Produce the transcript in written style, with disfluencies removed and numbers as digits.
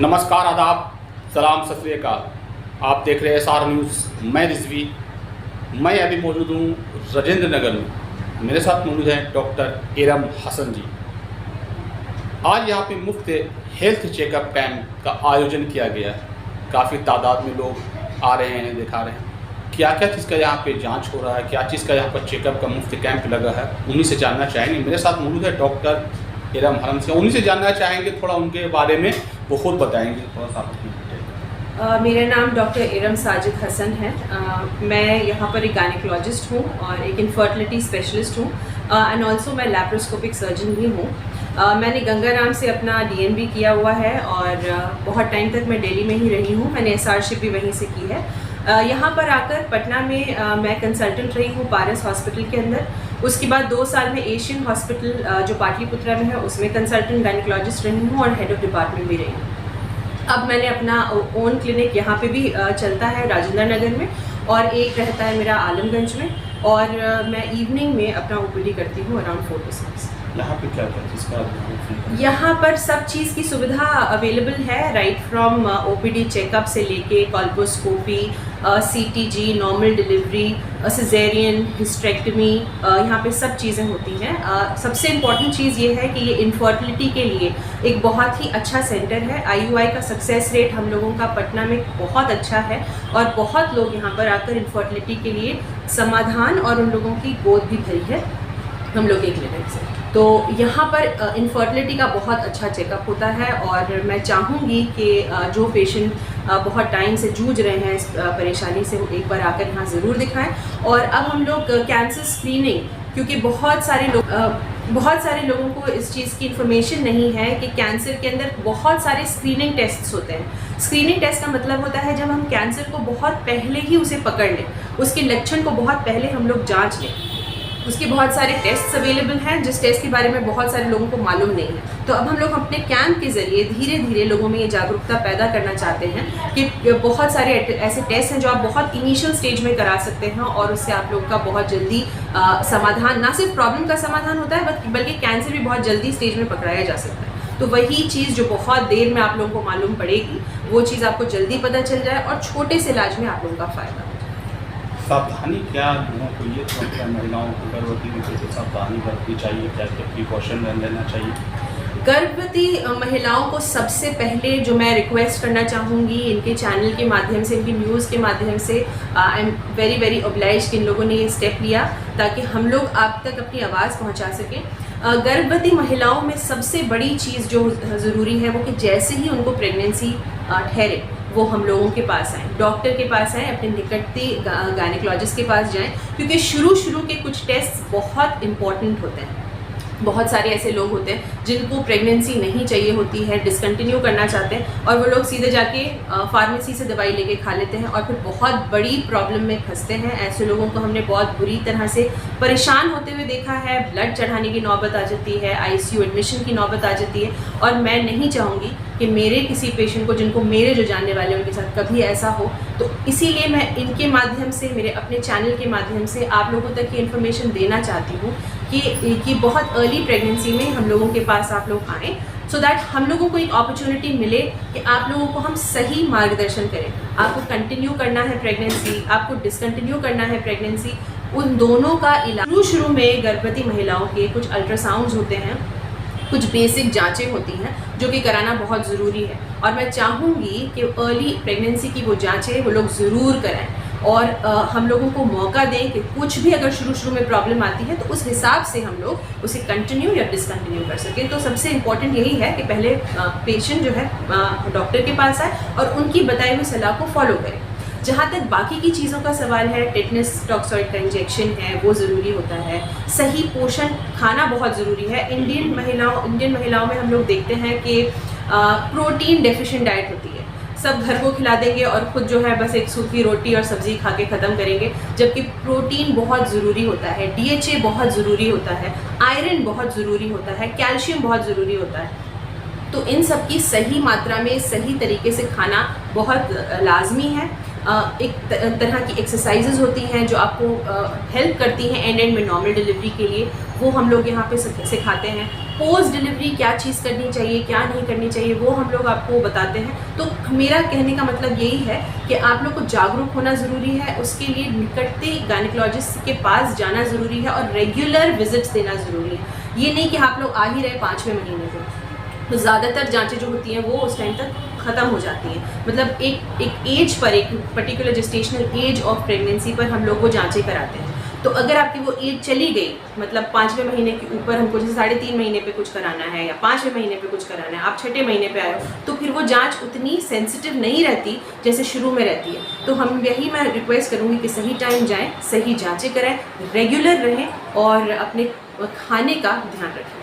नमस्कार, आदाब, सलाम, सत श्री अकाल। आप देख रहे हैं SR न्यूज़। मैं रिजवी। मैं अभी मौजूद हूँ राजेंद्र नगर में। मेरे साथ मौजूद हैं डॉक्टर इरम हसन जी। आज यहाँ पे मुफ्त हेल्थ चेकअप कैंप का आयोजन किया गया है। काफ़ी तादाद में लोग आ रहे हैं, दिखा रहे हैं क्या क्या चीज़ का यहाँ पे जांच हो रहा है, क्या चीज़ का यहाँ पर चेकअप का मुफ्त कैंप लगा है। उन्हीं से जानना चाहेंगे। मेरे साथ मौजूद है डॉक्टर इरम हसन से, उन्हीं से जानना चाहेंगे थोड़ा उनके बारे में, वो खुद बताएंगे थोड़ा सा। मेरा नाम डॉक्टर इरम साजिद हसन है। मैं यहाँ पर एक गायनेकोलॉजिस्ट हूँ और एक इनफर्टिलिटी स्पेशलिस्ट हूँ एंड ऑल्सो मैं लैप्रोस्कोपिक सर्जन भी हूँ। मैंने गंगाराम से अपना DNB किया हुआ है और बहुत टाइम तक मैं दिल्ली में ही रही हूँ। मैंने SRship भी वहीं से की है। यहाँ पर आकर पटना में मैं कंसल्टेंट रही हूँ पारस हॉस्पिटल के अंदर। उसके बाद 2 साल में एशियन हॉस्पिटल जो पाटलिपुत्रा में है उसमें कंसल्टेंट गायनेकोलॉजिस्ट रही हूँ और हेड ऑफ डिपार्टमेंट भी रही हूँ। अब मैंने अपना ओन क्लिनिक यहाँ पे भी चलता है राजेंद्र नगर में, और एक रहता है मेरा आलमगंज में, और मैं इवनिंग में अपना OPD करती हूँ अराउंड 4 to 6। यहाँ पे क्या क्या चीज़ का? यहाँ पर सब चीज़ की सुविधा अवेलेबल है, राइट फ्रॉम OPD चेकअप से लेके colposcopy, CTG, normal delivery, caesarean, hysterectomy, यहाँ पे सब चीज़ें होती हैं। सबसे इम्पॉर्टेंट चीज़ ये है कि ये इनफर्टिलिटी के लिए एक बहुत ही अच्छा सेंटर है। IUI का सक्सेस रेट हम लोगों का पटना में बहुत अच्छा है और बहुत लोग यहाँ पर आकर इनफर्टिलिटी के लिए समाधान और उन लोगों की गोद भी भरी है हम लोग के क्लिनिक से। तो यहाँ पर इनफर्टिलिटी का बहुत अच्छा चेकअप होता है और मैं चाहूँगी कि जो पेशेंट बहुत टाइम से जूझ रहे हैं इस परेशानी से, वो एक बार आकर यहाँ ज़रूर दिखाएं। और अब हम लोग कैंसर स्क्रीनिंग, क्योंकि बहुत सारे लोगों को इस चीज़ की इन्फॉर्मेशन नहीं है कि कैंसर के अंदर बहुत सारे स्क्रीनिंग टेस्ट्स होते हैं। स्क्रीनिंग टेस्ट का मतलब होता है जब हम कैंसर को बहुत पहले ही उसे पकड़ लें, उसके लक्षण को बहुत पहले हम लोग जाँच लें। उसके बहुत सारे टेस्ट्स अवेलेबल हैं जिस टेस्ट के बारे में बहुत सारे लोगों को मालूम नहीं है। तो अब हम लोग अपने कैंप के ज़रिए धीरे धीरे लोगों में ये जागरूकता पैदा करना चाहते हैं कि बहुत सारे ऐसे टेस्ट हैं जो आप बहुत इनिशियल स्टेज में करा सकते हैं और उससे आप लोगों का बहुत जल्दी समाधान, ना सिर्फ प्रॉब्लम का समाधान होता है बल्कि कैंसर भी बहुत जल्दी स्टेज में पकड़ाया जा सकता है। तो वही चीज़ जो बहुत देर में आप लोगों को मालूम पड़ेगी, वो चीज़ आपको जल्दी पता चल जाए और छोटे से इलाज में आप लोगों का फ़ायदा। सावधानी क्या लोगों को, ये तो महिलाओं को गर्भवती में कैसे सावधानी बरतनी चाहिए, क्या क्या प्रिकॉशन लेना चाहिए? गर्भवती महिलाओं को सबसे पहले जो मैं रिक्वेस्ट करना चाहूँगी, इनके चैनल के माध्यम से, इनकी न्यूज़ के माध्यम से, आई एम वेरी ऑब्लाइज्ड कि इन लोगों ने ये स्टेप लिया ताकि हम लोग आप तक अपनी आवाज़ पहुँचा सकें। गर्भवती महिलाओं में सबसे बड़ी चीज़ जो ज़रूरी है वो कि जैसे ही उनको प्रेगनेंसी ठहरे वो हम लोगों के पास आएँ, डॉक्टर के पास आएँ, अपने निकटती गायनेकोलॉजिस्ट के पास जाएं, क्योंकि शुरू के कुछ टेस्ट बहुत इम्पॉर्टेंट होते हैं। बहुत सारे ऐसे लोग होते हैं जिनको प्रेगनेंसी नहीं चाहिए होती है, डिसकंटिन्यू करना चाहते हैं, और वो लोग सीधे जाके फार्मेसी से दवाई लेके खा लेते हैं और फिर बहुत बड़ी प्रॉब्लम में फंसते हैं। ऐसे लोगों को हमने बहुत बुरी तरह से परेशान होते हुए देखा है। ब्लड चढ़ाने की नौबत आ जाती है, ICU एडमिशन की नौबत आ जाती है, और मैं नहीं चाहूँगी कि मेरे किसी पेशेंट को, जिनको मेरे जो जानने वाले हैं उनके साथ कभी ऐसा हो। तो इसीलिए मैं इनके माध्यम से, मेरे अपने चैनल के माध्यम से आप लोगों तक ये इन्फॉर्मेशन देना चाहती हूँ कि बहुत अर्ली प्रेगनेंसी में हम लोगों के पास आप लोग आएँ, सो दैट हम लोगों को एक अपॉर्चुनिटी मिले कि आप लोगों को हम सही मार्गदर्शन करें। आपको कंटिन्यू करना है प्रेगनेंसी, आपको डिसकंटिन्यू करना है प्रेगनेंसी, उन दोनों का इलाज। शुरू में गर्भवती महिलाओं के कुछ अल्ट्रासाउंड्स होते हैं, कुछ बेसिक जांचें होती हैं जो कि कराना बहुत ज़रूरी है, और मैं चाहूँगी कि अर्ली प्रेगनेंसी की वो जांचें वो लोग ज़रूर कराएं और हम लोगों को मौका दें कि कुछ भी अगर शुरू में प्रॉब्लम आती है तो उस हिसाब से हम लोग उसे कंटिन्यू या डिसकंटिन्यू कर सकें। तो सबसे इम्पॉर्टेंट यही है कि पहले पेशेंट जो है डॉक्टर के पास आए और उनकी बताई हुई सलाह को फॉलो करें। जहाँ तक बाकी की चीज़ों का सवाल है, टेटनस टॉक्सॉइड का इंजेक्शन है वो ज़रूरी होता है, सही पोषण खाना बहुत ज़रूरी है। इंडियन महिलाओं में हम लोग देखते हैं कि प्रोटीन डेफिशिएंट डाइट होती है। सब घर को खिला देंगे और खुद जो है बस एक सूखी रोटी और सब्ज़ी खा के ख़त्म करेंगे, जबकि प्रोटीन बहुत ज़रूरी होता है, DHA बहुत ज़रूरी होता है, आयरन बहुत ज़रूरी होता है, कैल्शियम बहुत ज़रूरी होता है। तो इन सब की सही मात्रा में सही तरीके से खाना बहुत लाजमी है। एक तरह की एक्सरसाइजेज होती हैं जो आपको हेल्प करती हैं एंड में नॉर्मल डिलीवरी के लिए, वो हम लोग यहाँ पे सिखाते हैं। पोस्ट डिलीवरी क्या चीज़ करनी चाहिए, क्या नहीं करनी चाहिए, वो हम लोग आपको बताते हैं। तो मेरा कहने का मतलब यही है कि आप लोग को जागरूक होना ज़रूरी है, उसके लिए निकटते गायनेकोलॉजिस्ट के पास जाना ज़रूरी है और रेगुलर विजिट्स देना ज़रूरी है। ये नहीं कि आप लोग आ ही रहे 5वें महीने को, तो ज़्यादातर जांचें जो होती हैं वो उस टाइम तक ख़त्म हो जाती हैं। मतलब एक एज पर, एक particular gestational age of pregnancy पर हम लोग वो जांचें कराते हैं। तो अगर आपकी वो एज चली गई, मतलब 5वें महीने के ऊपर हमको जैसे 3.5 महीने पे कुछ कराना है या 5वें महीने पे कुछ कराना है, आप 6ठे महीने पे आए हो, तो फिर वो जांच उतनी सेंसिटिव नहीं रहती जैसे शुरू में रहती है। तो हम यही मैं रिक्वेस्ट करूँगी कि सही टाइम जाएँ, सही जाँचें कराएँ, रेगुलर रहें और अपने खाने का ध्यान रखें।